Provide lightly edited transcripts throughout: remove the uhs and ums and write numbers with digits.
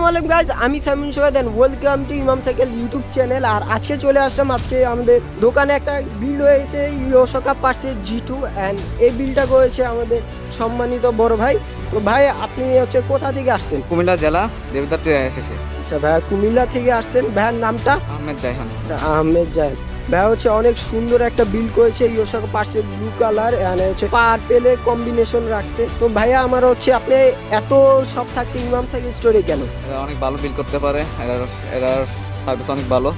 আলাইকুম গাইজ, আমি Saimon Sohag and welcome to Imam cycle YouTube channel. আর আজকে চলে আসলাম, আজকে আমাদের দোকানে একটা বিল্ড হয়েছে ইয়োশোকা পার্সের G2 অ্যান্ড এই বিলটা করেছে আমাদের সম্মানিত বড় ভাই। তো ভাই আপনি হচ্ছে কোথা থেকে আসছেন? কুমিল্লা জেলা দেবদার শেষে। আচ্ছা ভাইয়া কুমিল্লা থেকে আসছেন। ভাইয়ার নামটা? আহমেদ জাইহান। আচ্ছা আহমেদ জাইন। ভাইয়া হচ্ছে অনেক সুন্দর একটা বিল্ড করেছে ইয়োশোকা পার্সের ব্লু কালার এন্ড হচ্ছে পার্পেলে কম্বিনেশন রাখছে। তো ভাইয়া আমার হচ্ছে আপনি এত সব থাকতে ইমাম সাইকেল স্টোরে কেন? এরা অনেক ভালো বিল করতে পারে, এরার সার্ভিস অনেক ভালো,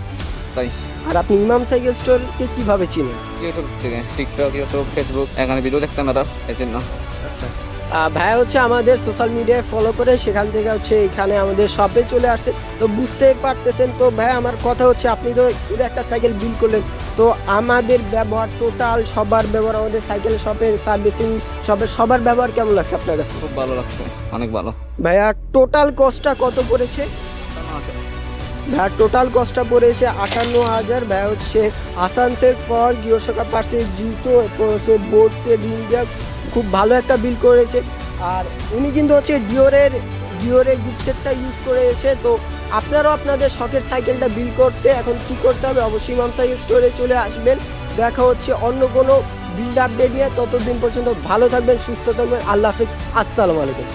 তাই। আর আপনি ইমাম সাইকেল স্টোরকে কিভাবে চিনেন? ইউটিউব থেকে, টিকটক, ইউটিউব, ফেসবুক, এখানে ভিডিও দেখতাম এরা, এই জন্য। আচ্ছা ভাইয়া হচ্ছে আমাদের সোশ্যাল মিডিয়ায় ফলো করে সেখান থেকে হচ্ছে এখানে আমাদের শপে চলে আসছে। তো বুঝতেই পারতেছেন। তো ভাইয়া আমার কথা হচ্ছে আপনি তো পুরো একটা সাইকেল বিল করলেন, তো আমাদের ব্যবহার টোটাল সবার ব্যবহার, আমাদের সাইকেল শপের সার্ভিসিং শপের সবার ব্যবহার কেমন লাগছে আপনার কাছে? খুব ভালো লাগছে, অনেক ভালো। ভাইয়া টোটাল কস্টটা কত পড়েছে? ভাইয়া টোটাল কস্টটা পড়েছে 58,000। ভাইয়া হচ্ছে আসানসের পর ইয়োশোকা পার্সের G2 হচ্ছে বোর্ডসের রিঞ্জার খুব ভালো একটা বিল করেছে। আর উনি কিন্তু হচ্ছে ডিওরের গিফট সেটটা ইউজ করেছে। তো আপনারাও আপনাদের শখের সাইকেলটা বিল করতে এখন কি করতে হবে, অবশ্যই ইমাম সাইকেল স্টোরে চলে আসবেন। দেখা হচ্ছে অন্য কোনো বিল্ড আপডেট নিয়ে। ততদিন পর্যন্ত ভালো থাকবেন, সুস্থ থাকবেন। আল্লাহ হাফেজ, আসসালামু আলাইকুম।